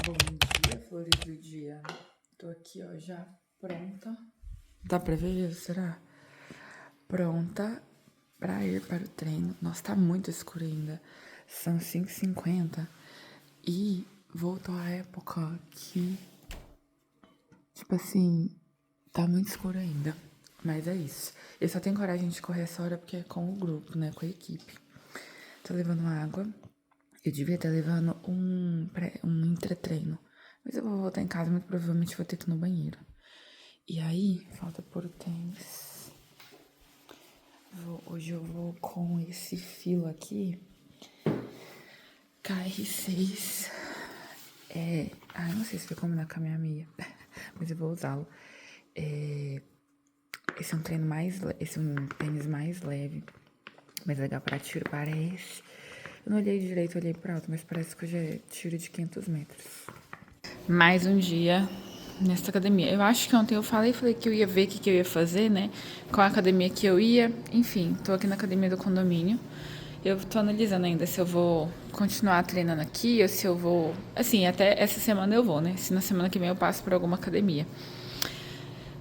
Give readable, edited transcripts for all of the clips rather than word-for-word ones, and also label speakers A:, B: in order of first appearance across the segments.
A: Bom dia, flores do dia. Tô aqui, ó, já pronta. Dá pra ver, será? Pronta pra ir para o treino. Nossa, tá muito escuro ainda. São 5h50. E voltou a época que, tipo assim, tá muito escuro ainda. Mas é isso. Eu só tenho coragem de correr essa hora porque é com o grupo, né? Com a equipe. Tô levando água. Eu devia estar levando um entretreino. Mas eu vou voltar em casa, muito provavelmente vou ter que ir no banheiro. E aí, falta pôr o tênis. Hoje eu vou com esse filo aqui. KR6. Não sei se vai combinar com a minha meia. Mas eu vou usá-lo. Esse é um treino mais... Esse é um tênis mais leve. Mais legal pra tiro, parece. Eu não olhei direito, eu olhei pro alto, mas parece que hoje é tiro de 500 metros. Mais um dia nessa academia. Eu acho que ontem eu falei que eu ia ver o que eu ia fazer, né? Qual academia que eu ia. Enfim, tô aqui na academia do condomínio. Eu tô analisando ainda se eu vou continuar treinando aqui ou se eu vou... Assim, até essa semana eu vou, né? Se na semana que vem eu passo por alguma academia.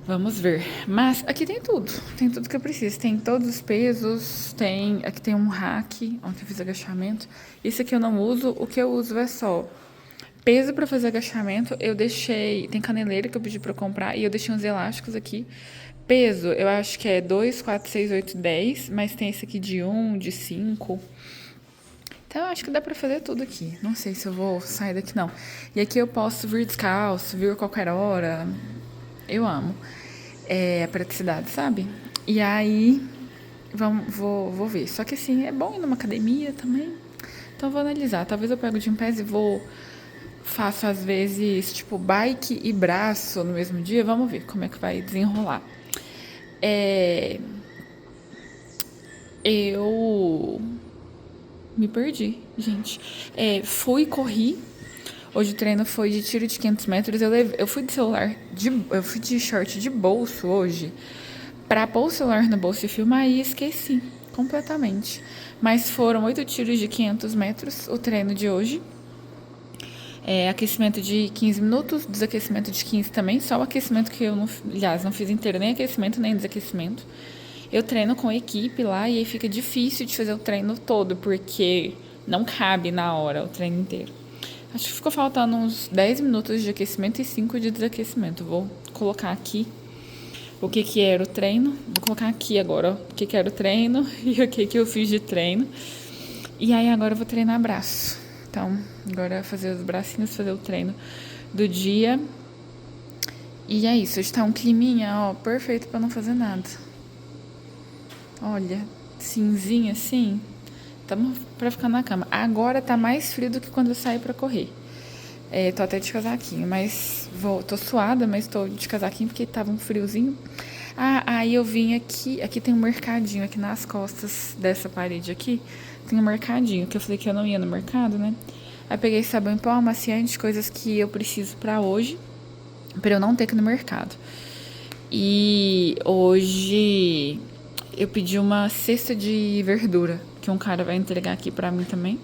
A: Vamos ver. Mas aqui tem tudo. Tem tudo que eu preciso. Tem todos os pesos. Aqui tem um rack, onde eu fiz agachamento. Isso aqui eu não uso. O que eu uso é só peso para fazer agachamento. Eu deixei... Tem caneleira que eu pedi para comprar. E eu deixei uns elásticos aqui. Peso, eu acho que é 2, 4, 6, 8, 10. Mas tem esse aqui de 1, de 5. Então, eu acho que dá pra fazer tudo aqui. Não sei se eu vou sair daqui, não. E aqui eu posso vir descalço, vir a qualquer hora. Eu amo. A praticidade, sabe? E aí, vou ver. Só que assim, é bom ir numa academia também. Então, eu vou analisar. Talvez eu pego o Gympass e faço às vezes, tipo, bike e braço no mesmo dia. Vamos ver como é que vai desenrolar. Eu me perdi, gente. Corri. Hoje o treino foi de tiro de 500 metros. Eu fui de eu fui de short de bolso hoje pra pôr o celular no bolso e filmar e esqueci completamente. Mas foram 8 tiros de 500 metros o treino de hoje. Aquecimento de 15 minutos, desaquecimento de 15 também. Só o aquecimento que eu não... Aliás, não fiz inteiro nem aquecimento nem desaquecimento. Eu treino com equipe lá e aí fica difícil de fazer o treino todo, porque não cabe na hora o treino inteiro. Acho que ficou faltando uns 10 minutos de aquecimento e 5 de desaquecimento. Vou colocar aqui o que era o treino. Vou colocar aqui agora, ó, o que era o treino e o que eu fiz de treino. E aí agora eu vou treinar braço. Então, agora fazer os bracinhos, fazer o treino do dia. E é isso, hoje tá um climinha, ó, perfeito pra não fazer nada. Olha, cinzinha assim. Tamo pra ficar na cama. Agora tá mais frio do que quando eu saí pra correr. Tô até de casaquinho, mas tô suada, mas tô de casaquinho porque tava um friozinho. Aí eu vim aqui. Aqui tem um mercadinho, aqui nas costas dessa parede aqui. Tem um mercadinho, que eu falei que eu não ia no mercado, né? Aí peguei sabão em pó, amaciante, coisas que eu preciso pra hoje, pra eu não ter que ir no mercado. E hoje eu pedi uma cesta de verdura, que um cara vai entregar aqui pra mim também.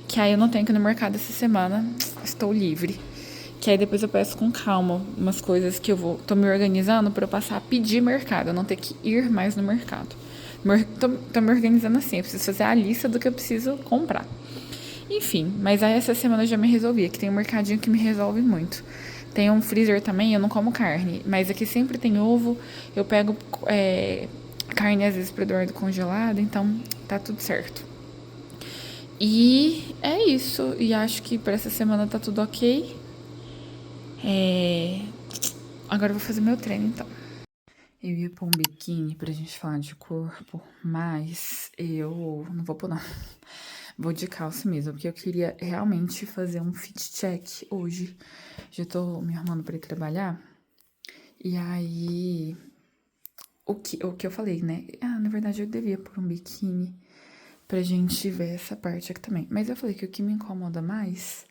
A: Que aí eu não tenho que ir no mercado essa semana. Estou livre. Que aí depois eu peço com calma umas coisas que tô me organizando pra eu passar a pedir mercado. Eu não ter que ir mais no mercado. Tô me organizando assim. Eu preciso fazer a lista do que eu preciso comprar. Enfim, mas aí essa semana eu já me resolvi. Aqui tem um mercadinho que me resolve muito. Tem um freezer também, eu não como carne. Mas aqui sempre tem ovo. Eu pego carne às vezes pro Eduardo congelado. Então tá tudo certo. E é isso. E acho que para essa semana tá tudo ok. Agora eu vou fazer meu treino, então. Eu ia pôr um biquíni pra gente falar de corpo, mas eu não vou pôr, não. Vou de calça mesmo, porque eu queria realmente fazer um fit check hoje. Já tô me arrumando pra ir trabalhar. E aí, o que eu falei, né? Na verdade eu devia pôr um biquíni pra gente ver essa parte aqui também. Mas eu falei que o que me incomoda mais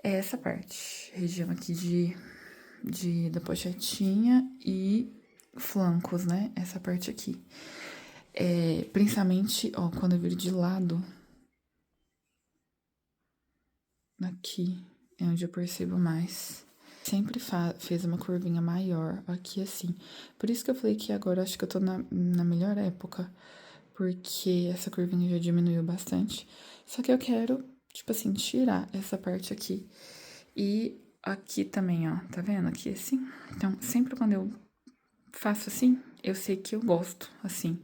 A: é essa parte. Região aqui da pochetinha e flancos, né? Essa parte aqui. Principalmente, ó, quando eu viro de lado. Aqui. É onde eu percebo mais. Sempre fez uma curvinha maior aqui assim. Por isso que eu falei que agora acho que eu tô na melhor época. Porque essa curvinha já diminuiu bastante. Só que eu quero, tipo assim, tirar essa parte aqui. E aqui também, ó. Tá vendo? Aqui assim. Então, sempre quando eu faço assim, eu sei que eu gosto, assim.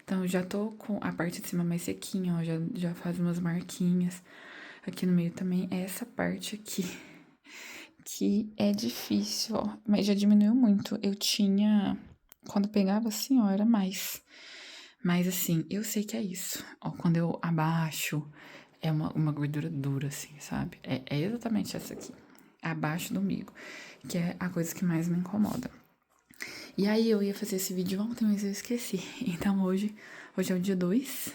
A: Então, eu já tô com a parte de cima mais sequinha, ó. Já faz umas marquinhas. Aqui no meio também é essa parte aqui. Que é difícil, ó. Mas já diminuiu muito. Eu tinha... Quando pegava assim, ó, era mais. Mas assim, eu sei que é isso. Ó, quando eu abaixo, é uma gordura dura, assim, sabe? É exatamente essa aqui. Abaixo do umbigo. Que é a coisa que mais me incomoda. E aí eu ia fazer esse vídeo ontem, mas eu esqueci. Então hoje é o dia 2.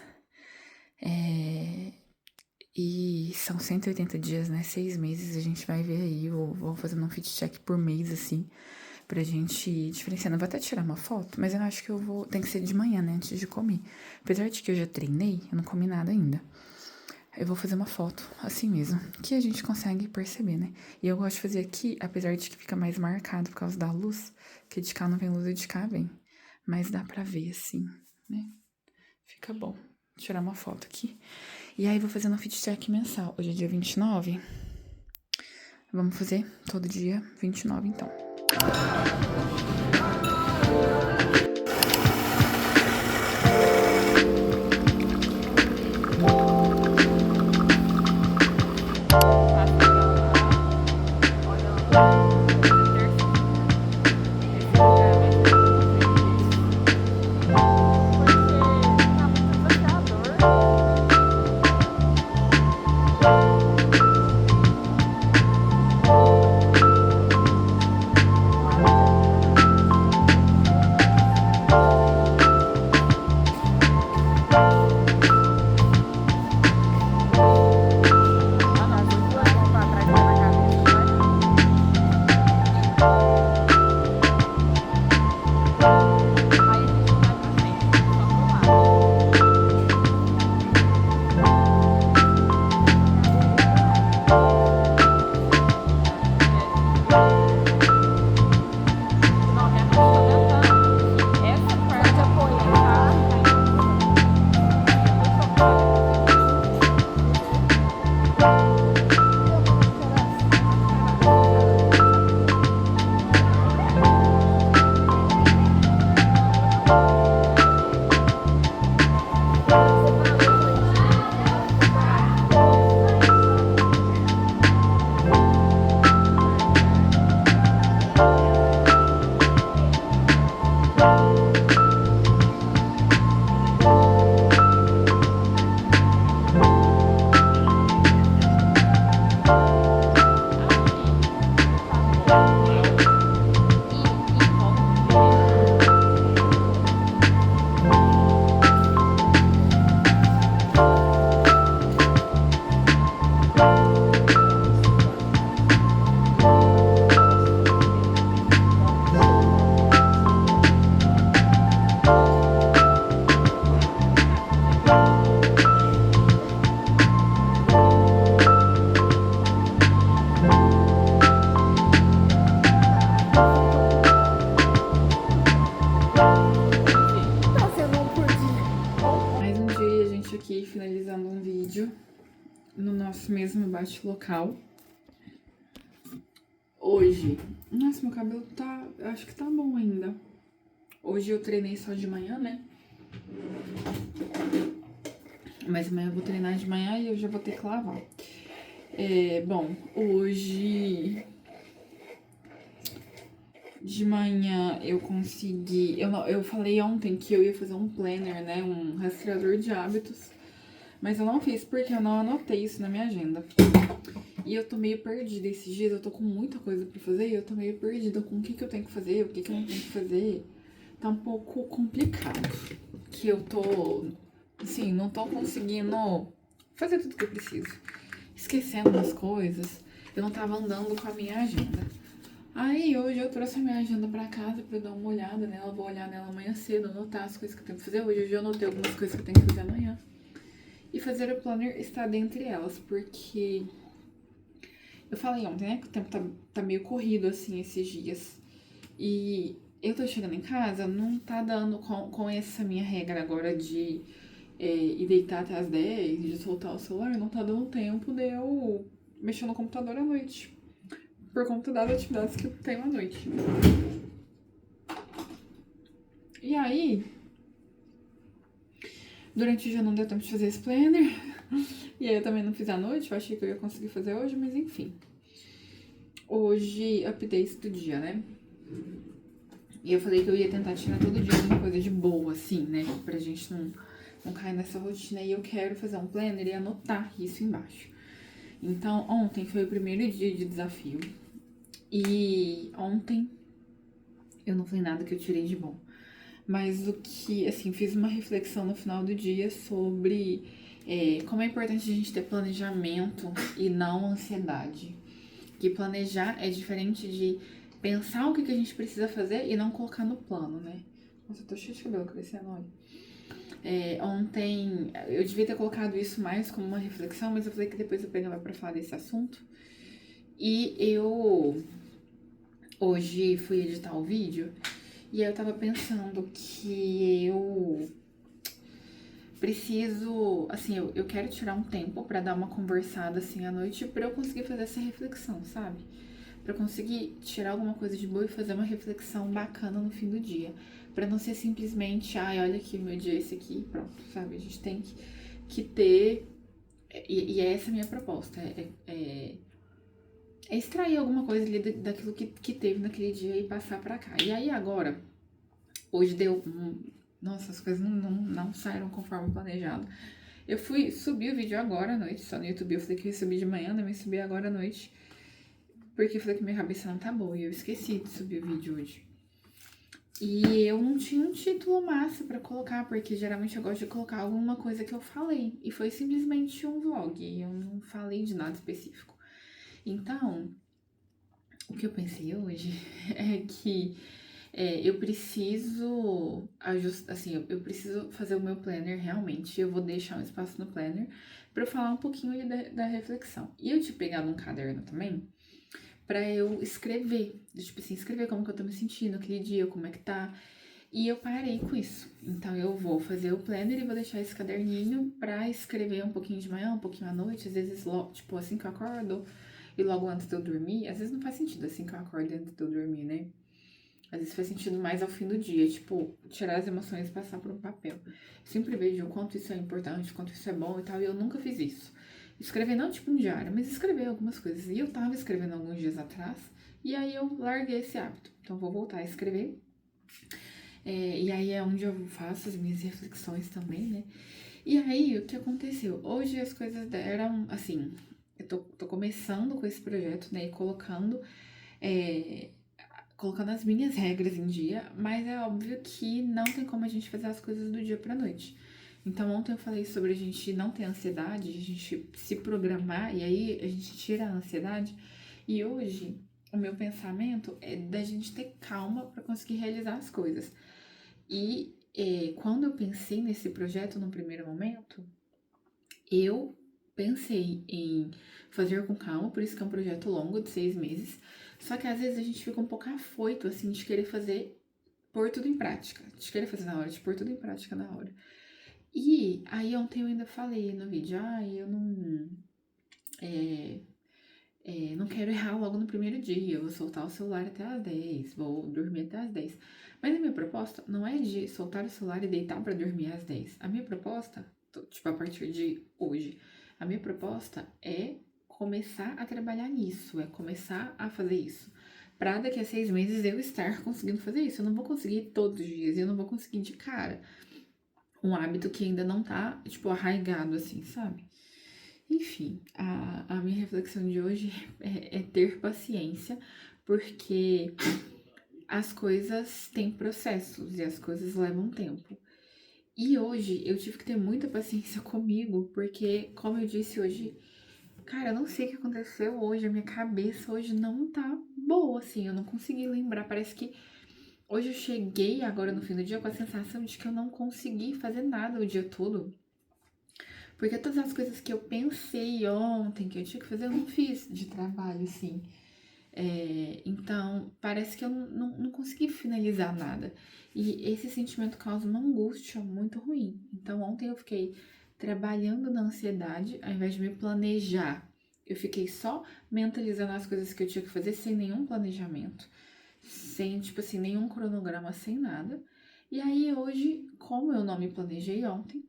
A: E são 180 dias, né? 6 meses, a gente vai ver aí. Eu vou fazendo um fit check por mês, assim, pra gente ir diferenciando. Eu vou até tirar uma foto, mas eu acho que eu vou. Tem que ser de manhã, né? Antes de comer. Apesar de que eu já treinei, eu não comi nada ainda. Eu vou fazer uma foto, assim mesmo, que a gente consegue perceber, né? E eu gosto de fazer aqui, apesar de que fica mais marcado por causa da luz, que de cá não vem luz e de cá vem. Mas dá pra ver, assim, né? Fica bom. Vou tirar uma foto aqui. E aí, vou fazendo um fit check mensal. Hoje é dia 29. Vamos fazer todo dia 29, então. Aqui finalizando um vídeo no nosso mesmo bate-local. Hoje, nossa, meu cabelo tá, acho que tá bom ainda. Hoje eu treinei só de manhã, né? Mas amanhã eu vou treinar de manhã e eu já vou ter que lavar. Bom, hoje de manhã eu consegui... Eu falei ontem que eu ia fazer um planner, né? Um rastreador de hábitos. Mas eu não fiz porque eu não anotei isso na minha agenda. E eu tô meio perdida esses dias, eu tô com muita coisa pra fazer e eu tô meio perdida com o que eu tenho que fazer, o que eu não tenho que fazer. Tá um pouco complicado. Que eu tô, assim, não tô conseguindo fazer tudo que eu preciso. Esquecendo umas coisas, eu não tava andando com a minha agenda. Aí hoje eu trouxe a minha agenda pra casa pra eu dar uma olhada nela, vou olhar nela amanhã cedo, anotar as coisas que eu tenho que fazer. Hoje eu já anotei algumas coisas que eu tenho que fazer amanhã. E fazer o planner está dentre elas, porque Eu falei ontem, né, que o tempo tá meio corrido, assim, esses dias. E eu tô chegando em casa, não tá dando com essa minha regra agora de ir deitar até as 10, de soltar o celular, não tá dando tempo de eu mexer no computador à noite. Por conta das atividades que eu tenho à noite. E aí, durante o dia não deu tempo de fazer esse planner. E aí eu também não fiz à noite, eu achei que eu ia conseguir fazer hoje, mas enfim. Hoje, updates do dia, né? E eu falei que eu ia tentar tirar todo dia alguma coisa de boa, assim, né? Pra gente não cair nessa rotina. E eu quero fazer um planner e anotar isso embaixo. Então, ontem foi o primeiro dia de desafio. E ontem eu não falei nada que eu tirei de bom. Mas o que, assim, fiz uma reflexão no final do dia sobre como é importante a gente ter planejamento e não ansiedade. Que planejar é diferente de pensar o que a gente precisa fazer e não colocar no plano, né? Nossa, eu tô cheia de cabelo crescendo, olha. Ontem eu devia ter colocado isso mais como uma reflexão, mas eu falei que depois eu pegava pra falar desse assunto. E eu hoje fui editar o vídeo e aí eu tava pensando que eu preciso, assim, eu quero tirar um tempo pra dar uma conversada assim à noite pra eu conseguir fazer essa reflexão, sabe? Pra eu conseguir tirar alguma coisa de boa e fazer uma reflexão bacana no fim do dia. Pra não ser simplesmente, ai, olha aqui, meu dia é esse aqui, pronto, sabe? A gente tem que ter. E é essa a minha proposta: é extrair alguma coisa ali daquilo que teve naquele dia e passar pra cá. E aí agora, hoje deu. Nossa, as coisas não saíram conforme planejado. Eu fui subir o vídeo agora à noite, só no YouTube. Eu falei que eu ia subir de manhã, também subi agora à noite. Porque eu falei que minha cabeça não tá boa e eu esqueci de subir o vídeo hoje. E eu não tinha um título massa pra colocar, porque geralmente eu gosto de colocar alguma coisa que eu falei. E foi simplesmente um vlog, eu não falei de nada específico. Então, o que eu pensei hoje é que eu preciso ajustar, assim, eu preciso fazer o meu planner realmente. Eu vou deixar um espaço no planner pra eu falar um pouquinho ali da reflexão. E eu tinha pegado um caderno também pra eu escrever, tipo assim, escrever como que eu tô me sentindo aquele dia, como é que tá. E eu parei com isso. Então eu vou fazer o planner e vou deixar esse caderninho pra escrever um pouquinho de manhã, um pouquinho à noite, às vezes, tipo, assim que eu acordo e logo antes de eu dormir. Às vezes não faz sentido assim que eu acordo antes de eu dormir, né? Às vezes faz sentido mais ao fim do dia, tipo, tirar as emoções e passar por um papel. Sempre vejo o quanto isso é importante, o quanto isso é bom e tal, e eu nunca fiz isso. Escrever não tipo um diário, mas escrever algumas coisas. E eu tava escrevendo alguns dias atrás, e aí eu larguei esse hábito. Então vou voltar a escrever. E aí é onde eu faço as minhas reflexões também, né? E aí, o que aconteceu? Hoje as coisas eram assim. Eu tô começando com esse projeto, né? E colocando as minhas regras em dia, mas é óbvio que não tem como a gente fazer as coisas do dia pra noite. Então, ontem eu falei sobre a gente não ter ansiedade, a gente se programar e aí a gente tira a ansiedade. E hoje, o meu pensamento é da gente ter calma pra conseguir realizar as coisas. E quando eu pensei nesse projeto no primeiro momento, eu pensei em fazer com calma, por isso que é um projeto longo, de 6 meses. Só que às vezes a gente fica um pouco afoito, assim, de querer fazer, pôr tudo em prática. De querer fazer na hora, de pôr tudo em prática na hora. E aí ontem eu ainda falei no vídeo, eu não quero errar logo no primeiro dia, eu vou soltar o celular até às 10, vou dormir até às 10. Mas a minha proposta não é de soltar o celular e deitar pra dormir às 10. A minha proposta, tipo, a partir de hoje, a minha proposta é começar a trabalhar nisso, é começar a fazer isso. Pra daqui a 6 meses eu estar conseguindo fazer isso. Eu não vou conseguir todos os dias, eu não vou conseguir de cara um hábito que ainda não tá, tipo, arraigado assim, sabe? Enfim, a minha reflexão de hoje é ter paciência, porque as coisas têm processos e as coisas levam tempo. E hoje eu tive que ter muita paciência comigo, porque, como eu disse hoje, cara, eu não sei o que aconteceu hoje, a minha cabeça hoje não tá boa, assim, eu não consegui lembrar. Parece que hoje eu cheguei agora no fim do dia com a sensação de que eu não consegui fazer nada o dia todo. Porque todas as coisas que eu pensei ontem que eu tinha que fazer, eu não fiz de trabalho, assim. Então, parece que eu não consegui finalizar nada. E esse sentimento causa uma angústia muito ruim. Então, ontem eu fiquei trabalhando na ansiedade, ao invés de me planejar. Eu fiquei só mentalizando as coisas que eu tinha que fazer sem nenhum planejamento, sem, tipo assim, nenhum cronograma, sem nada. E aí, hoje, como eu não me planejei ontem,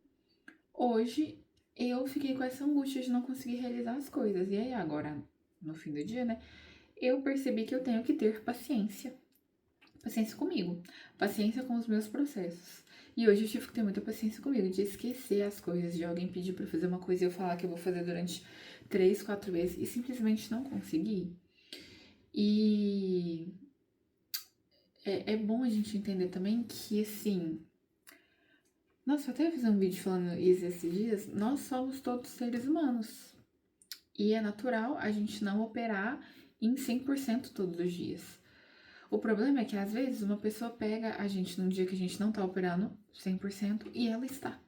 A: hoje eu fiquei com essa angústia de não conseguir realizar as coisas. E aí, agora, no fim do dia, né? Eu percebi que eu tenho que ter paciência. Paciência comigo. Paciência com os meus processos. E hoje eu tive que ter muita paciência comigo, de esquecer as coisas, de alguém pedir pra eu fazer uma coisa e eu falar que eu vou fazer durante 3, 4 vezes e simplesmente não conseguir. E é bom a gente entender também que, assim. Nossa, eu até fiz um vídeo falando isso esses dias. Nós somos todos seres humanos. E é natural a gente não operar em 100% todos os dias. O problema é que às vezes uma pessoa pega a gente num dia que a gente não tá operando 100% e ela está.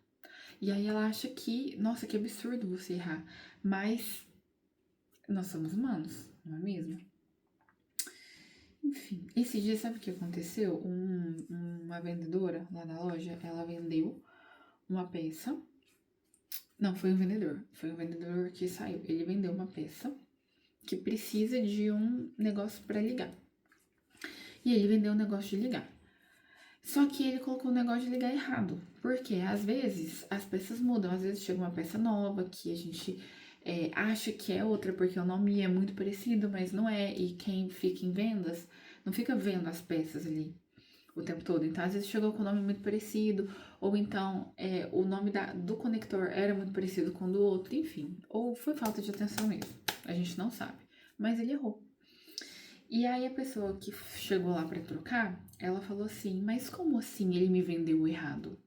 A: E aí ela acha que, nossa, que absurdo você errar. Mas nós somos humanos, não é mesmo? Enfim, esse dia sabe o que aconteceu? Uma vendedora lá da loja, ela vendeu uma peça. Não, foi um vendedor. Foi um vendedor que saiu. Ele vendeu uma peça que precisa de um negócio para ligar. E ele vendeu um negócio de ligar. Só que ele colocou o negócio de ligar errado. Porque às vezes as peças mudam, às vezes chega uma peça nova que a gente acha que é outra porque o nome é muito parecido, mas não é. E quem fica em vendas não fica vendo as peças ali o tempo todo. Então, às vezes chegou com o nome muito parecido, ou então o nome do conector era muito parecido com o do outro, enfim. Ou foi falta de atenção mesmo. A gente não sabe. Mas ele errou. E aí a pessoa que chegou lá pra trocar, ela falou assim: mas como assim ele me vendeu errado?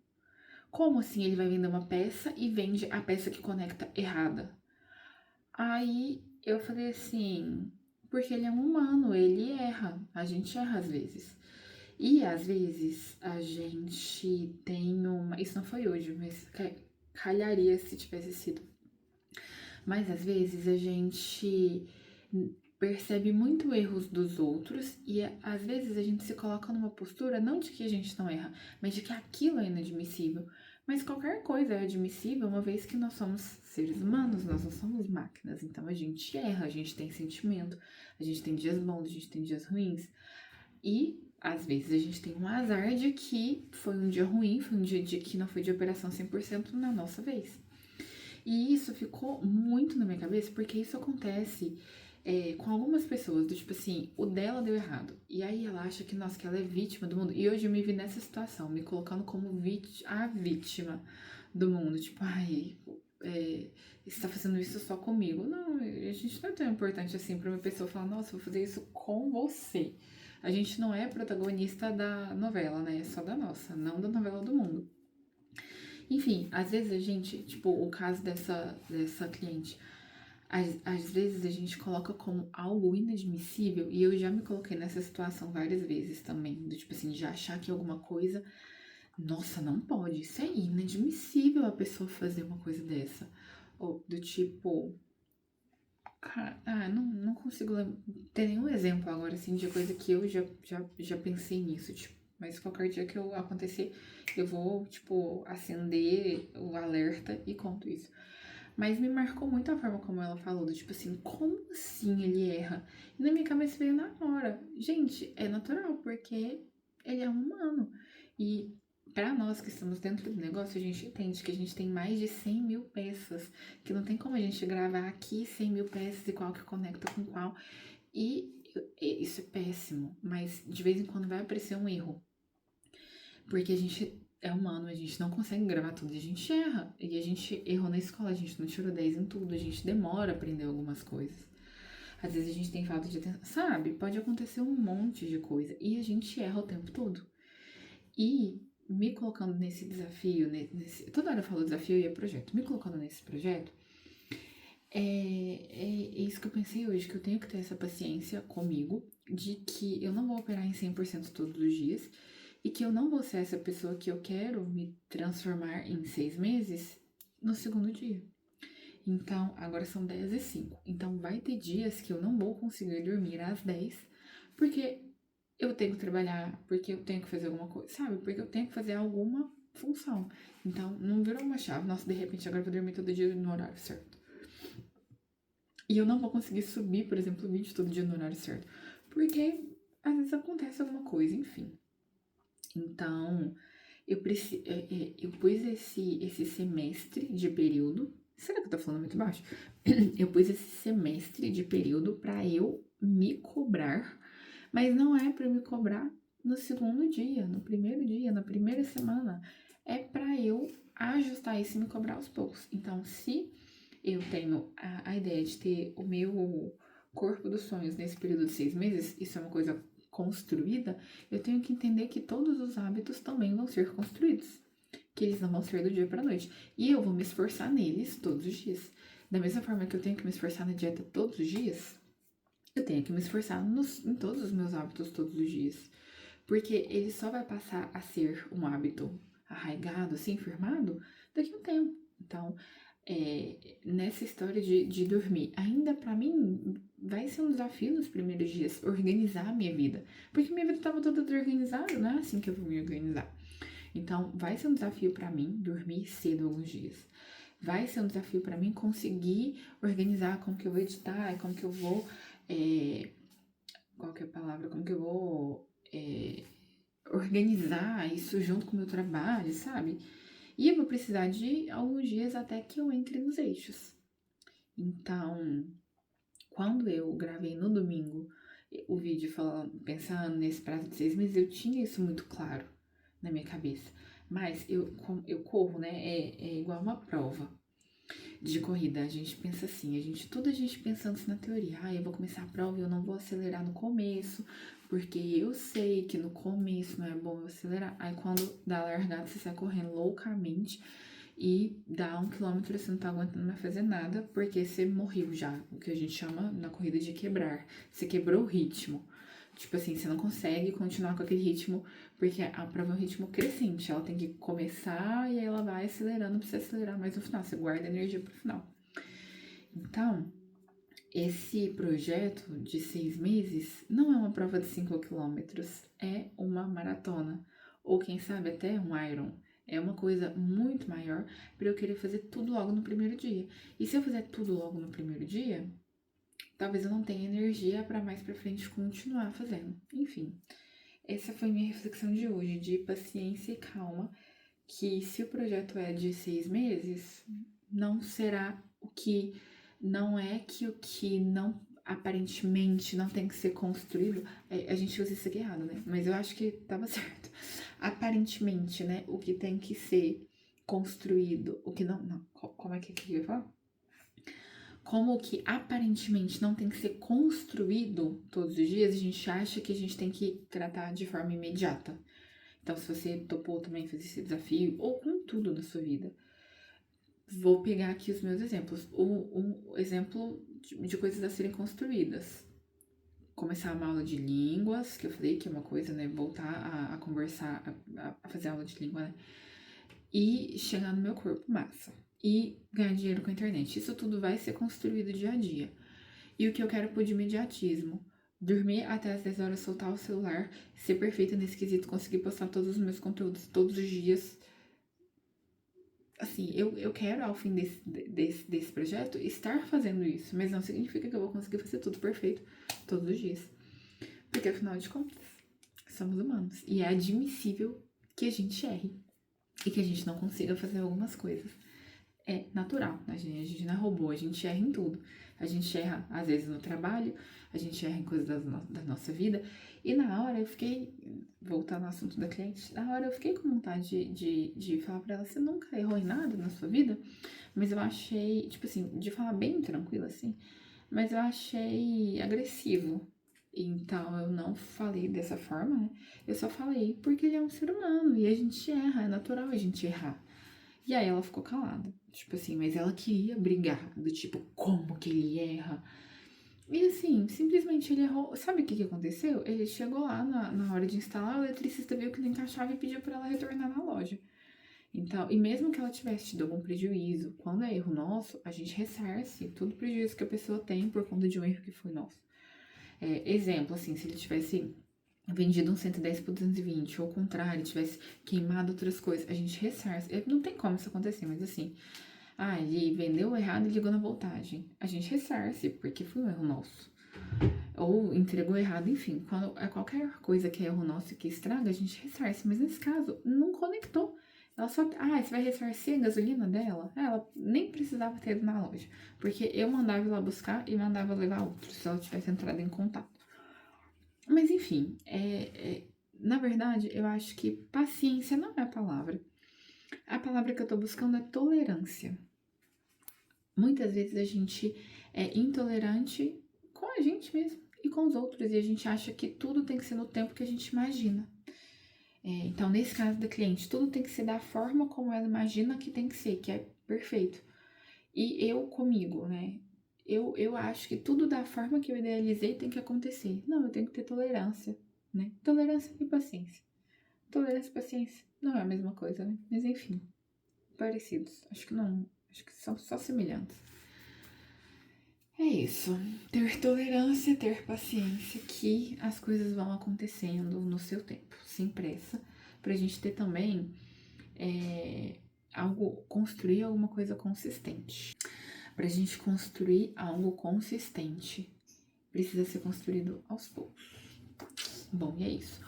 A: Como assim ele vai vender uma peça e vende a peça que conecta errada? Aí eu falei assim: porque ele é um humano, ele erra. A gente erra às vezes. E às vezes a gente tem uma. Isso não foi hoje, mas calharia se tivesse sido. Mas às vezes a gente percebe muito erros dos outros e às vezes a gente se coloca numa postura não de que a gente não erra, mas de que aquilo é inadmissível. Mas qualquer coisa é admissível, uma vez que nós somos seres humanos, nós não somos máquinas. Então a gente erra, a gente tem sentimento, a gente tem dias bons, a gente tem dias ruins. E às vezes a gente tem um azar de que foi um dia ruim, foi um dia de que não foi de operação 100% na nossa vez. E isso ficou muito na minha cabeça, porque isso acontece com algumas pessoas, do tipo assim, o dela deu errado. E aí ela acha que, nossa, que ela é vítima do mundo. E hoje eu me vi nessa situação, me colocando como a vítima do mundo. Tipo, ai, você tá fazendo isso só comigo. Não, a gente não é tão importante assim pra uma pessoa falar, nossa, vou fazer isso com você. A gente não é protagonista da novela, né? É só da nossa, não da novela do mundo. Enfim, às vezes a gente, tipo, o caso dessa cliente, às vezes a gente coloca como algo inadmissível, e eu já me coloquei nessa situação várias vezes também, do tipo assim, de achar que alguma coisa, nossa, não pode, isso é inadmissível a pessoa fazer uma coisa dessa. Ou do tipo, não consigo ter nenhum exemplo agora, assim, de coisa que eu já pensei nisso, tipo, mas qualquer dia que eu acontecer, eu vou, tipo, acender o alerta e conto isso. Mas me marcou muito a forma como ela falou, do tipo assim, como assim ele erra? E na minha cabeça veio na hora. Gente, é natural, porque ele é um humano. E pra nós que estamos dentro do negócio, a gente entende que a gente tem mais de 100 mil peças, que não tem como a gente gravar aqui 100 mil peças e qual que conecta com qual. E isso é péssimo, mas de vez em quando vai aparecer um erro. Porque a gente é humano, a gente não consegue gravar tudo, a gente erra. E a gente errou na escola, a gente não tirou 10 em tudo, a gente demora a aprender algumas coisas. Às vezes a gente tem falta de atenção, sabe? Pode acontecer um monte de coisa e a gente erra o tempo todo. E me colocando nesse desafio, toda hora eu falo desafio e é projeto, me colocando nesse projeto, é isso que eu pensei hoje, que eu tenho que ter essa paciência comigo, de que eu não vou operar em 100% todos os dias, e que eu não vou ser essa pessoa que eu quero me transformar em 6 meses no segundo dia. Então, agora são 10h05. Então, vai ter dias que eu não vou conseguir dormir às 10, porque eu tenho que trabalhar, porque eu tenho que fazer alguma coisa, sabe? Porque eu tenho que fazer alguma função. Então, não virou uma chave. Nossa, de repente, agora eu vou dormir todo dia no horário certo. E eu não vou conseguir subir, por exemplo, o vídeo todo dia no horário certo. Porque às vezes acontece alguma coisa, enfim. Então, eu pus esse semestre de período. Será que eu tô falando muito baixo? Eu pus esse semestre de período pra eu me cobrar, mas não é pra me cobrar no segundo dia, no primeiro dia, na primeira semana. É pra eu ajustar isso e me cobrar aos poucos. Então, se eu tenho a ideia de ter o meu corpo dos sonhos nesse período de 6 meses, isso é uma coisa construída, eu tenho que entender que todos os hábitos também vão ser construídos, que eles não vão ser do dia para noite. E eu vou me esforçar neles todos os dias. Da mesma forma que eu tenho que me esforçar na dieta todos os dias, eu tenho que me esforçar em todos os meus hábitos todos os dias. Porque ele só vai passar a ser um hábito arraigado, assim, firmado, daqui a um tempo. Então, nessa história de dormir, ainda pra mim vai ser um desafio nos primeiros dias organizar a minha vida, porque minha vida tava toda desorganizada, não é assim que eu vou me organizar. Então, vai ser um desafio pra mim dormir cedo alguns dias. Vai ser um desafio pra mim conseguir organizar como que eu vou editar, como que eu vou, qual que é a palavra, como que eu vou organizar isso junto com o meu trabalho, sabe? E eu vou precisar de alguns dias até que eu entre nos eixos. Então, quando eu gravei no domingo o vídeo pensando nesse prazo de 6 meses, eu tinha isso muito claro na minha cabeça. Mas eu corro, né? É igual uma prova de corrida. A gente pensa assim, a gente pensando assim na teoria. Eu vou começar a prova e eu não vou acelerar no começo, porque eu sei que no começo não é bom eu acelerar. Aí quando dá a largada, você sai correndo loucamente e dá 1 quilômetro, você não tá aguentando mais fazer nada, porque você morreu já, o que a gente chama na corrida de quebrar. Você quebrou o ritmo. Tipo assim, você não consegue continuar com aquele ritmo, porque a prova é um ritmo crescente. Ela tem que começar e aí ela vai acelerando pra você acelerar mais no final. Você guarda energia pro final. Então, esse projeto de 6 meses não é uma prova de 5 quilômetros, é uma maratona. Ou quem sabe até um Iron. É uma coisa muito maior para eu querer fazer tudo logo no primeiro dia. E se eu fizer tudo logo no primeiro dia, talvez eu não tenha energia para mais para frente continuar fazendo. Enfim, essa foi minha reflexão de hoje, de paciência e calma, que se o projeto é de 6 meses, não será o que não é que o que não aparentemente não tem que ser construído. A gente usa isso aqui errado, né? Mas eu acho que tava certo. Aparentemente, né? O que tem que ser construído, o que não. Não, como é que eu ia falar? Como o que aparentemente não tem que ser construído todos os dias, a gente acha que a gente tem que tratar de forma imediata. Então, se você topou também fazer esse desafio, ou com tudo na sua vida, vou pegar aqui os meus exemplos. Um exemplo de coisas a serem construídas. Começar uma aula de línguas, que eu falei que é uma coisa, né? Voltar a conversar, a fazer aula de língua, né? E chegar no meu corpo massa. E ganhar dinheiro com a internet. Isso tudo vai ser construído dia a dia. E o que eu quero por de imediatismo? Dormir até as 10 horas, soltar o celular, ser perfeita nesse quesito, conseguir postar todos os meus conteúdos todos os dias. Assim, eu quero, ao fim desse projeto, estar fazendo isso, mas não significa que eu vou conseguir fazer tudo perfeito todos os dias. Porque, afinal de contas, somos humanos. E é admissível que a gente erre e que a gente não consiga fazer algumas coisas. É natural, a gente não é robô, a gente erra em tudo. A gente erra, às vezes, no trabalho, a gente erra em coisas da nossa vida. E na hora eu fiquei, voltando ao assunto da cliente, na hora eu fiquei com vontade de falar pra ela, você nunca errou em nada na sua vida? Mas eu achei, tipo assim, de falar bem tranquilo assim, mas eu achei agressivo. Então eu não falei dessa forma, né? Eu só falei porque ele é um ser humano e a gente erra, é natural a gente errar. E aí ela ficou calada. Tipo assim, mas ela queria brigar. Do tipo, como que ele erra? E assim, simplesmente ele errou. Sabe o que aconteceu? Ele chegou lá na hora de instalar, o eletricista viu que não encaixava e pediu pra ela retornar na loja. Então, e mesmo que ela tivesse tido algum prejuízo, quando é erro nosso, a gente ressarce todo o prejuízo que a pessoa tem por conta de um erro que foi nosso. Exemplo, assim, se ele tivesse vendido um 110 por 220, ou ao contrário, tivesse queimado outras coisas, a gente ressarce. Não tem como isso acontecer, mas assim, ele vendeu errado e ligou na voltagem. A gente ressarce, porque foi um erro nosso. Ou entregou errado, enfim. Quando é qualquer coisa que é erro nosso e que estraga, a gente ressarce. Mas nesse caso, não conectou. Ela só. Você vai ressarcir a gasolina dela? Ela nem precisava ter ido na loja. Porque eu mandava ir lá buscar e mandava levar outro, se ela tivesse entrado em contato. Mas enfim, na verdade, eu acho que paciência não é a palavra. A palavra que eu tô buscando é tolerância. Muitas vezes a gente é intolerante com a gente mesmo e com os outros, e a gente acha que tudo tem que ser no tempo que a gente imagina. Então, nesse caso da cliente, tudo tem que ser da forma como ela imagina que tem que ser, que é perfeito. E eu comigo, né? Eu acho que tudo da forma que eu idealizei tem que acontecer. Não, eu tenho que ter tolerância, né? Tolerância e paciência. Tolerância e paciência não é a mesma coisa, né? Mas enfim, parecidos. Acho que não. Acho que são só semelhantes. É isso. Ter tolerância, ter paciência, que as coisas vão acontecendo no seu tempo, sem pressa, pra gente ter também construir alguma coisa consistente. Pra gente construir algo consistente, precisa ser construído aos poucos. Bom, e é isso.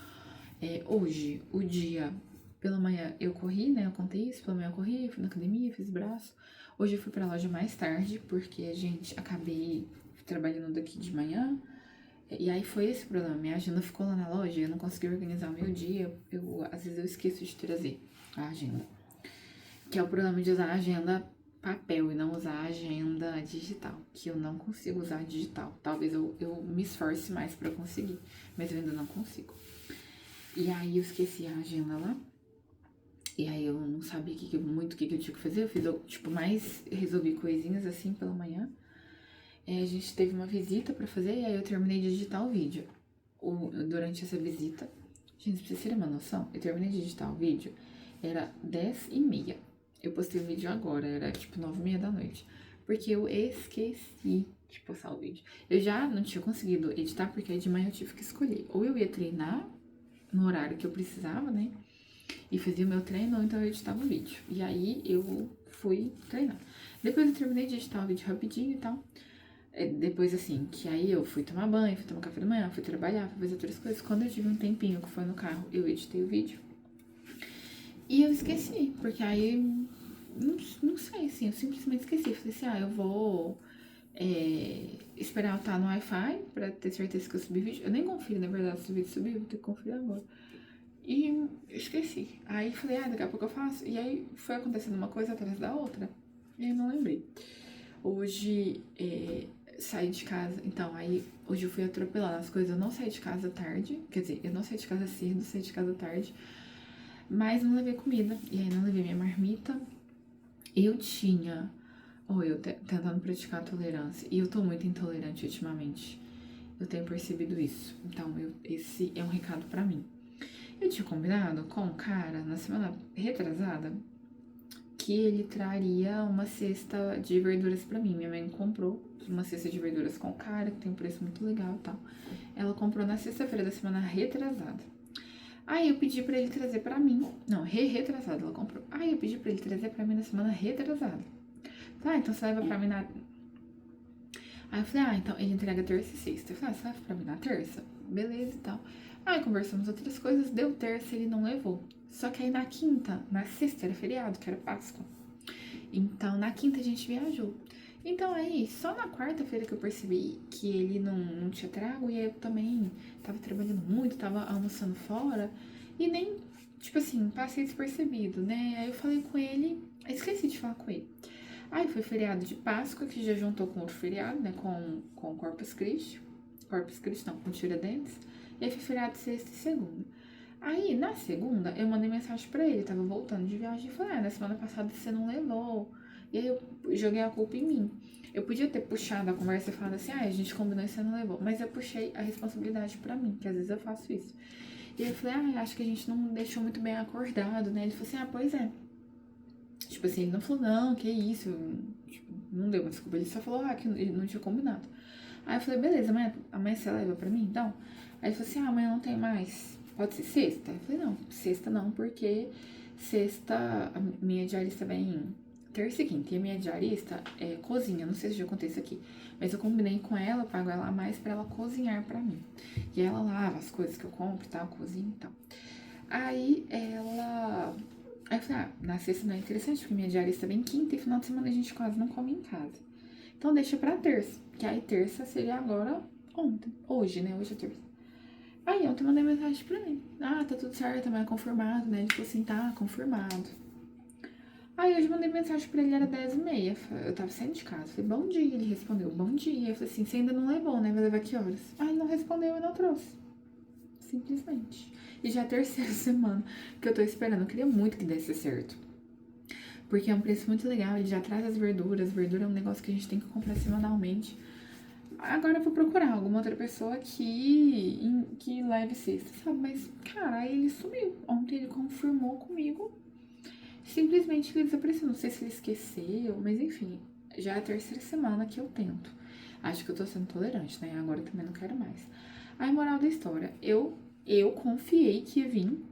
A: Hoje, o dia, pela manhã eu corri, né? Eu contei isso, pela manhã eu corri, fui na academia, fiz braço. Hoje eu fui pra loja mais tarde, porque, gente, acabei trabalhando daqui de manhã. E aí foi esse o problema, minha agenda ficou lá na loja, eu não consegui organizar o meu dia. Às vezes eu esqueço de trazer a agenda. Que é o problema de usar a agenda papel e não usar a agenda digital, que eu não consigo usar digital. Talvez eu me esforce mais pra conseguir, mas eu ainda não consigo. E aí eu esqueci a agenda lá. E aí eu não sabia muito o que eu tinha que fazer. Eu fiz, mais resolvi coisinhas assim pela manhã. A gente teve uma visita pra fazer e aí eu terminei de digitar o vídeo. Durante essa visita, gente, pra vocês terem uma noção, eu terminei de digitar o vídeo, era 10h30. Eu postei o vídeo agora, era 9h30 da noite. Porque eu esqueci de postar o vídeo. Eu já não tinha conseguido editar, porque aí de manhã eu tive que escolher. Ou eu ia treinar no horário que eu precisava, né? E fazia o meu treino, ou então eu editava o vídeo. E aí eu fui treinar. Depois eu terminei de editar o vídeo rapidinho e tal. Depois, assim, que aí eu fui tomar banho, fui tomar café da manhã, fui trabalhar, fui fazer outras coisas. Quando eu tive um tempinho que foi no carro, eu editei o vídeo. E eu esqueci, porque aí, não sei, assim, eu simplesmente esqueci. Falei assim, eu vou esperar eu estar no Wi-Fi pra ter certeza que eu subi o vídeo. Eu nem confiro, na verdade, se o vídeo subiu, vou ter que conferir agora. E esqueci. Aí falei, daqui a pouco eu faço. E aí foi acontecendo uma coisa atrás da outra. E aí não lembrei. Hoje, saí de casa. Então, aí, hoje eu fui atropelando as coisas. Eu não saí de casa tarde. Quer dizer, eu não saí de casa cedo, saí de casa tarde. Mas não levei comida. E aí não levei minha marmita. Eu tinha... eu tentando praticar a tolerância. E eu tô muito intolerante ultimamente. Eu tenho percebido isso. Então, esse é um recado pra mim. Eu tinha combinado com um cara na semana retrasada que ele traria uma cesta de verduras pra mim. Minha mãe comprou uma cesta de verduras com o cara, que tem um preço muito legal e tal. Ela comprou na sexta-feira da semana retrasada. Aí eu pedi pra ele trazer pra mim. Não, retrasada ela comprou. Aí eu pedi pra ele trazer pra mim na semana retrasada. Então você leva pra mim na... Aí eu falei, então ele entrega terça e sexta. Eu falei, você leva pra mim na terça? Beleza e tal. Aí conversamos outras coisas, deu terça, ele não levou. Só que aí na sexta era feriado, que era Páscoa. Então na quinta a gente viajou. Então aí, só na quarta-feira que eu percebi que ele não tinha trago, e aí eu também tava trabalhando muito, tava almoçando fora, e nem, passei despercebido, né? Aí eu falei com ele, esqueci de falar com ele. Aí foi feriado de Páscoa, que já juntou com outro feriado, né? Com Corpus Christi. Corpus Christi não, com Tiradentes. E aí foi feriado de sexta e segunda. Aí, na segunda, eu mandei mensagem pra ele, tava voltando de viagem, e falei, na semana passada você não levou. E aí eu joguei a culpa em mim. Eu podia ter puxado a conversa e falado assim, a gente combinou e você não levou. Mas eu puxei a responsabilidade pra mim, que às vezes eu faço isso. E aí eu falei, acho que a gente não deixou muito bem acordado, né? Ele falou assim, pois é. Tipo assim, ele não falou, não, que isso. Tipo, não deu uma desculpa. Ele só falou, que ele não tinha combinado. Aí eu falei, beleza, amanhã você leva pra mim, então? Aí ele falou assim, amanhã não tem mais. Pode ser sexta? Eu falei, não, sexta não, porque sexta a minha diarista vem terça e quinta. E a minha diarista cozinha, não sei se já contei isso aqui. Mas eu combinei com ela, pago ela a mais pra ela cozinhar pra mim. E ela lava as coisas que eu compro e tal, cozinha e tal. Aí ela. Aí eu falei, na sexta não é interessante, porque minha diarista vem quinta e final de semana a gente quase não come em casa. Então deixa pra terça. Que aí terça seria agora ontem. Hoje, né? Hoje é terça. Aí ontem eu mandei mensagem pra ele. Tá tudo certo, amanhã é confirmado, né? Ele falou assim, tá, confirmado. Aí hoje eu mandei mensagem pra ele, era 10h30. Eu tava saindo de casa. Falei, bom dia. Ele respondeu, bom dia. Eu falei assim, você ainda não levou, né? Vai levar que horas? Aí ele não respondeu e não trouxe. Simplesmente. E já é a terceira semana que eu tô esperando. Eu queria muito que desse certo. Porque é um preço muito legal, ele já traz as verduras. Verdura é um negócio que a gente tem que comprar semanalmente. Agora eu vou procurar alguma outra pessoa que leve cesta, sabe? Mas, cara, aí ele sumiu. Ontem ele confirmou comigo. Simplesmente ele desapareceu. Não sei se ele esqueceu, mas enfim. Já é a terceira semana que eu tento. Acho que eu tô sendo tolerante, né? Agora eu também não quero mais. Aí, moral da história. Eu confiei que ia vir.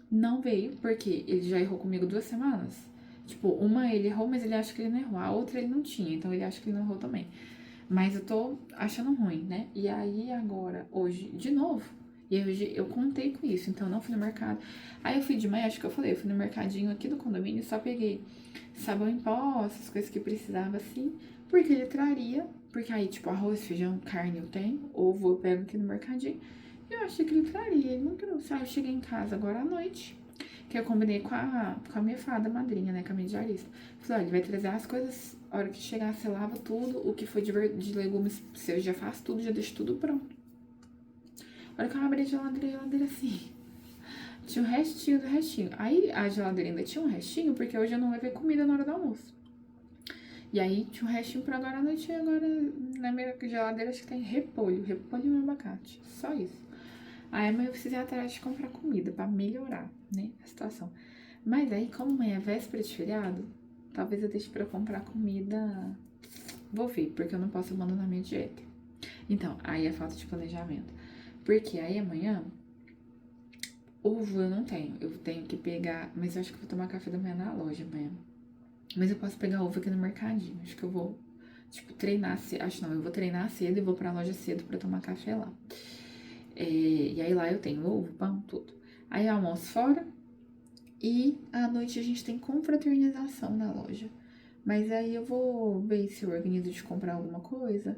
A: Não veio, porque ele já errou comigo 2 semanas. Tipo, uma ele errou, mas ele acha que ele não errou. A outra ele não tinha, então ele acha que ele não errou também. Mas eu tô achando ruim, né? E aí agora, hoje, de novo. E hoje eu contei com isso, então eu não fui no mercado. Aí eu fui de manhã, acho que eu falei, eu fui no mercadinho aqui do condomínio, só peguei sabão em pó, essas coisas que precisava assim, porque ele traria. Porque aí, tipo, arroz, feijão, carne eu tenho, ovo eu pego aqui no mercadinho. E eu achei que ele traria, ele não trouxe. Aí eu cheguei em casa agora à noite, que eu combinei com a minha fada madrinha, né, com a minha diarista. Falei, olha, ele vai trazer as coisas, a hora que chegar, você lava tudo, o que for de legumes, você já faz tudo, já deixa tudo pronto. A hora que eu abri a geladeira assim, tinha um restinho do restinho. Aí a geladeira ainda tinha um restinho, porque hoje eu não levei comida na hora do almoço. E aí tinha um restinho pra agora à noite, e agora na minha geladeira acho que tem repolho e um abacate, só isso. Aí amanhã eu precisei ir atrás de comprar comida pra melhorar, né, a situação. Mas aí, como amanhã é véspera de feriado, talvez eu deixe pra comprar comida. Vou ver, porque eu não posso abandonar minha dieta. Então, aí é falta de planejamento. Porque aí amanhã, ovo eu não tenho. Eu tenho que pegar. Mas eu acho que eu vou tomar café da manhã na loja amanhã. Mas eu posso pegar ovo aqui no mercadinho. Acho que eu vou, tipo, treinar cedo. Acho não, eu vou treinar cedo e vou pra loja cedo pra tomar café lá. E aí lá eu tenho ovo, pão, tudo. Aí eu almoço fora. E à noite a gente tem confraternização na loja. Mas aí eu vou ver se eu organizo de comprar alguma coisa.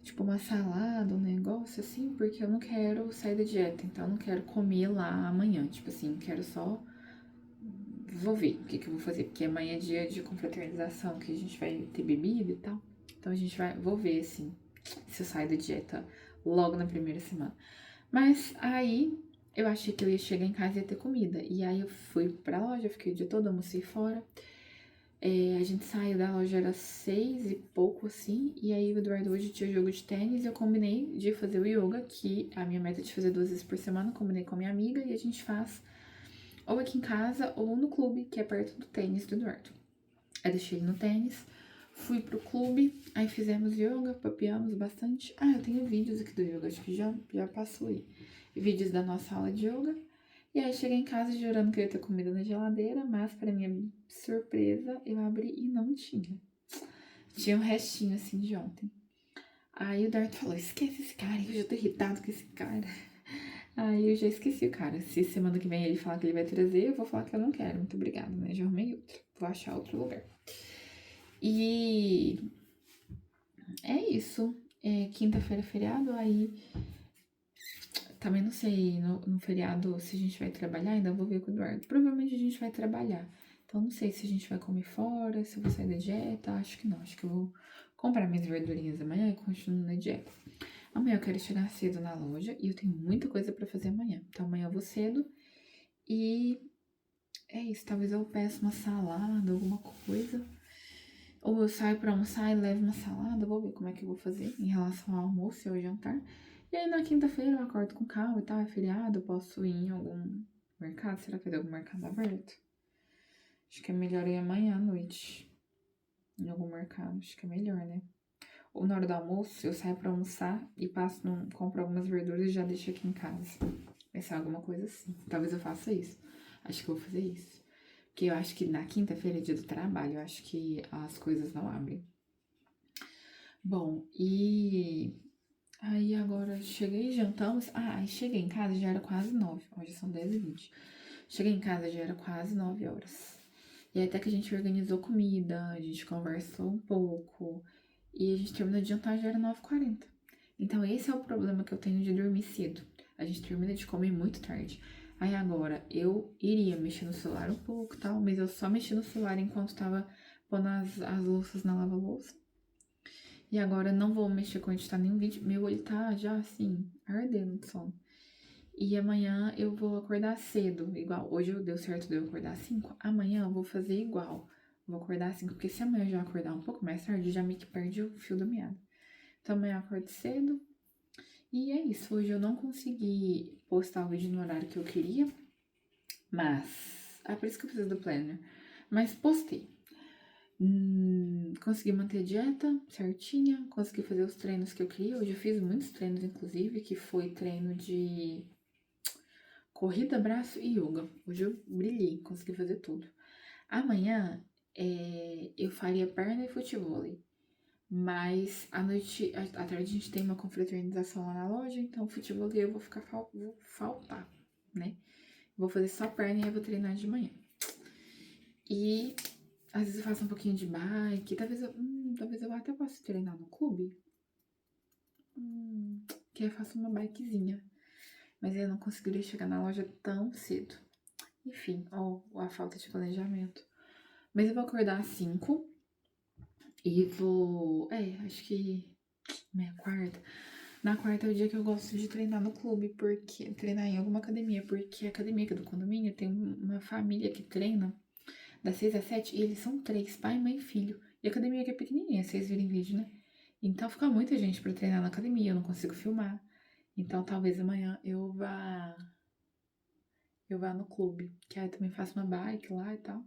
A: Tipo uma salada, um negócio assim, porque eu não quero sair da dieta. Então eu não quero comer lá amanhã. Tipo assim, quero só. Vou ver o que eu vou fazer. Porque amanhã é dia de confraternização, que a gente vai ter bebida e tal. Então a gente vai. Vou ver, assim, se eu saio da dieta logo na primeira semana. Mas aí eu achei que eu ia chegar em casa e ia ter comida. E aí eu fui pra loja, fiquei o dia todo, almocei fora. A gente saiu da loja, era 6 e pouco, assim. E aí o Eduardo hoje tinha jogo de tênis. E eu combinei de fazer o yoga, que a minha meta é de fazer 2 vezes por semana. Combinei com a minha amiga e a gente faz ou aqui em casa ou no clube, que é perto do tênis do Eduardo. Aí deixei ele no tênis. Fui pro clube, aí fizemos yoga, papeamos bastante. Eu tenho vídeos aqui do yoga, acho que já passou aí. Vídeos da nossa aula de yoga. E aí cheguei em casa jurando que eu ia ter comida na geladeira, mas para minha surpresa, eu abri e não tinha. Tinha um restinho assim de ontem. Aí o Darto falou, esquece esse cara, eu já tô irritado com esse cara. Aí eu já esqueci o cara. Se semana que vem ele falar que ele vai trazer, eu vou falar que eu não quero. Muito obrigada, né? Já arrumei outro. Vou achar outro lugar. E é isso. Quinta-feira é feriado, aí também não sei no feriado se a gente vai trabalhar, ainda vou ver com o Eduardo. Provavelmente a gente vai trabalhar. Então não sei se a gente vai comer fora, se eu vou sair da dieta. Acho que não. Acho que eu vou comprar minhas verdurinhas amanhã e continuo na dieta. Amanhã eu quero chegar cedo na loja e eu tenho muita coisa pra fazer amanhã. Então amanhã eu vou cedo e é isso. Talvez eu peça uma salada, alguma coisa. Ou eu saio pra almoçar e levo uma salada. Vou ver como é que eu vou fazer em relação ao almoço e ao jantar. E aí na quinta-feira eu acordo com calma e tal, é feriado, eu posso ir em algum mercado. Será que vai ter algum mercado aberto? Acho que é melhor ir amanhã à noite. Em algum mercado. Acho que é melhor, né? Ou na hora do almoço, eu saio pra almoçar e compro algumas verduras e já deixo aqui em casa. Vai ser alguma coisa assim. Talvez eu faça isso. Acho que eu vou fazer isso. Porque eu acho que na quinta-feira é dia do trabalho. Eu acho que as coisas não abrem. Bom, e aí agora cheguei, jantamos. Ah, aí cheguei em casa, já era quase 9. Hoje são 10h20. Cheguei em casa, já era quase 9 horas. E aí até que a gente organizou comida, a gente conversou um pouco. E a gente terminou de jantar, já era 9h40. Então esse é o problema que eu tenho de dormir cedo. A gente termina de comer muito tarde. Aí agora, eu iria mexer no celular um pouco e tal, mas eu só mexi no celular enquanto tava pondo as louças na lava-louça. E agora não vou mexer quando a gente tá nem um vídeo. Meu olho tá já assim, ardendo de sono. E amanhã eu vou acordar cedo, igual. Hoje deu certo de eu acordar às 5. Amanhã eu vou fazer igual. Vou acordar às 5, porque se amanhã eu já acordar um pouco mais tarde, já meio que perde o fio da meada. Então amanhã eu acordo cedo. E é isso. Hoje eu não consegui postar o vídeo no horário que eu queria. Mas. Ah, por isso que eu preciso do planner. Mas postei. Consegui manter a dieta certinha, consegui fazer os treinos que eu queria. Hoje eu fiz muitos treinos, inclusive, que foi treino de corrida, braço e yoga. Hoje eu brilhei, consegui fazer tudo. Amanhã eu faria perna e futevôlei. Mas à noite, à tarde a gente tem uma confraternização lá na loja, então futevôlei eu vou vou faltar, né? Vou fazer só perna e aí vou treinar de manhã. E às vezes eu faço um pouquinho de bike, talvez eu até possa treinar no clube. Que eu faço uma bikezinha. Mas eu não conseguiria chegar na loja tão cedo. Enfim, ó, a falta de planejamento. Mas eu vou acordar às 5 e vou. Acho que meia quarta. Na quarta é o dia que eu gosto de treinar no clube, porque. Treinar em alguma academia, porque a academia aqui do condomínio tem uma família que treina das 6 às 7 e eles são 3, pai, mãe e filho. E a academia aqui é pequenininha, vocês viram vídeo, né? Então fica muita gente pra treinar na academia, eu não consigo filmar. Então talvez amanhã eu vá no clube, que aí eu também faço uma bike lá e tal.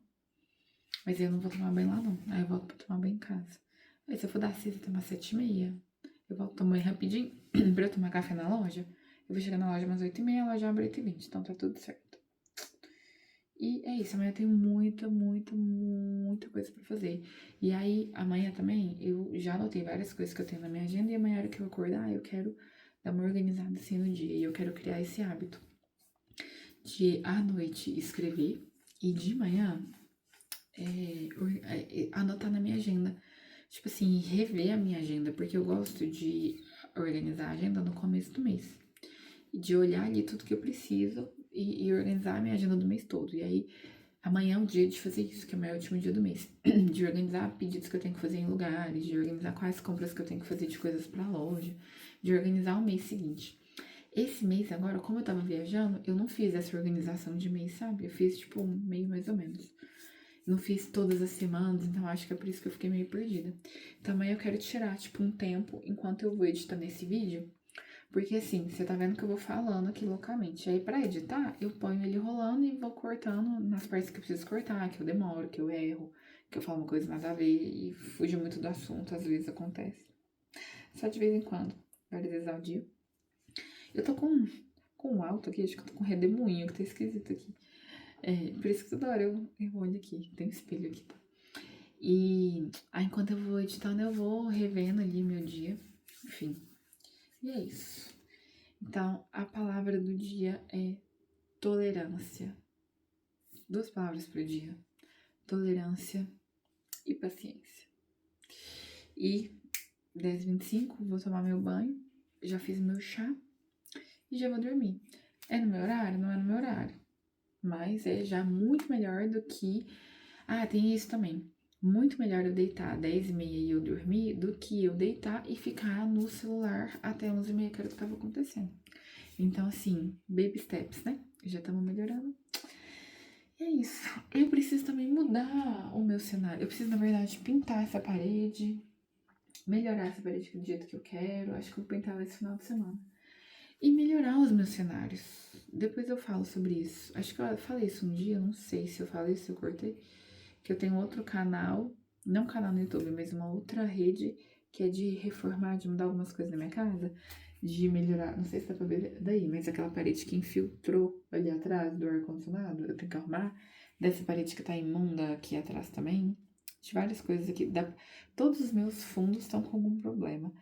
A: Mas eu não vou tomar banho lá, não. Aí eu volto pra tomar banho em casa. Aí se eu for dar 6 até umas 7h30, eu volto tomar banho rapidinho pra eu tomar café na loja. Eu vou chegar na loja umas 8h30, a loja abre 8h20, então tá tudo certo. E é isso, amanhã eu tenho muita, muita, muita coisa pra fazer. E aí, amanhã também, eu já anotei várias coisas que eu tenho na minha agenda. E amanhã, na hora que eu acordar, eu quero dar uma organizada assim no dia. E eu quero criar esse hábito de, à noite, escrever. E de manhã, anotar na minha agenda. Tipo assim, rever a minha agenda, porque eu gosto de organizar a agenda no começo do mês. E de olhar ali tudo que eu preciso e organizar a minha agenda do mês todo. E aí, amanhã é o dia de fazer isso, que é o meu último dia do mês. De organizar pedidos que eu tenho que fazer em lugares, de organizar quais compras que eu tenho que fazer de coisas pra loja, de organizar o mês seguinte. Esse mês agora, como eu tava viajando, eu não fiz essa organização de mês, sabe? Eu fiz, tipo, meio mais ou menos. Não fiz todas as semanas, então acho que é por isso que eu fiquei meio perdida. Então amanhã eu quero tirar, tipo, um tempo enquanto eu vou editando esse vídeo. Porque assim, você tá vendo que eu vou falando aqui loucamente. Aí pra editar, eu ponho ele rolando e vou cortando nas partes que eu preciso cortar, que eu demoro, que eu erro, que eu falo uma coisa nada a ver e fujo muito do assunto, às vezes acontece. Só de vez em quando, várias vezes ao dia. Eu tô com um alto aqui, acho que eu tô com um redemoinho, que tá esquisito aqui. Por isso que toda hora eu olho aqui, tem um espelho aqui, tá? E aí, enquanto eu vou editando, eu vou revendo ali meu dia. Enfim, e é isso. Então, a palavra do dia é tolerância. 2 palavras pro dia: tolerância e paciência. E 10h25, vou tomar meu banho, já fiz meu chá e já vou dormir. É no meu horário? Não é no meu horário. Mas é já muito melhor do que. Ah, tem isso também. Muito melhor eu deitar 10h30 e eu dormir do que eu deitar e ficar no celular até 11h30, que era o que tava acontecendo. Então, assim, baby steps, né? Já estamos melhorando. E é isso. Eu preciso também mudar o meu cenário. Eu preciso, na verdade, pintar essa parede, melhorar essa parede do jeito que eu quero. Acho que eu vou pintar ela esse final de semana. E melhorar os meus cenários. Depois eu falo sobre isso. Acho que eu falei isso um dia, não sei se eu falei, se eu cortei. que eu tenho outro canal, não um canal no YouTube, mas uma outra rede, que é de reformar, de mudar algumas coisas na minha casa, de melhorar, não sei se dá pra ver daí, mas aquela parede que infiltrou ali atrás do ar-condicionado, eu tenho que arrumar, dessa parede que tá imunda aqui atrás também, de várias coisas aqui, todos os meus fundos estão com algum problema.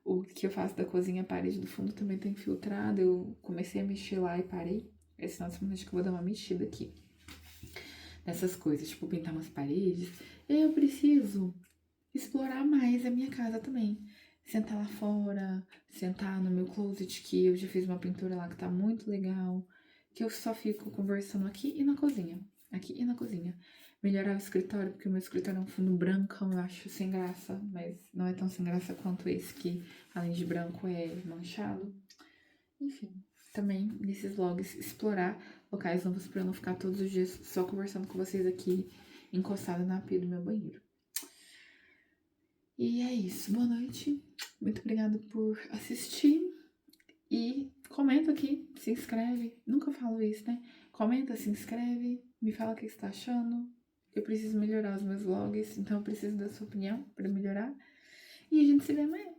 A: O que eu faço da cozinha, a parede do fundo também tá infiltrada, eu comecei a mexer lá e parei. Esse final de semana acho que eu vou dar uma mexida aqui. Nessas coisas, tipo pintar umas paredes. Eu preciso explorar mais a minha casa também. Sentar lá fora, sentar no meu closet, que eu já fiz uma pintura lá que tá muito legal. Que eu só fico conversando aqui e na cozinha. Aqui e na cozinha. Melhorar o escritório, porque o meu escritório é um fundo branco, eu acho sem graça. Mas não é tão sem graça quanto esse, que além de branco é manchado. Enfim, também nesses vlogs explorar locais novos pra eu não ficar todos os dias só conversando com vocês aqui, encostada na pia do meu banheiro. E é isso, boa noite. Muito obrigada por assistir. E comenta aqui, se inscreve. Nunca falo isso, né? Comenta, se inscreve, me fala o que você tá achando. Eu preciso melhorar os meus vlogs, então eu preciso da sua opinião pra melhorar. E a gente se vê amanhã.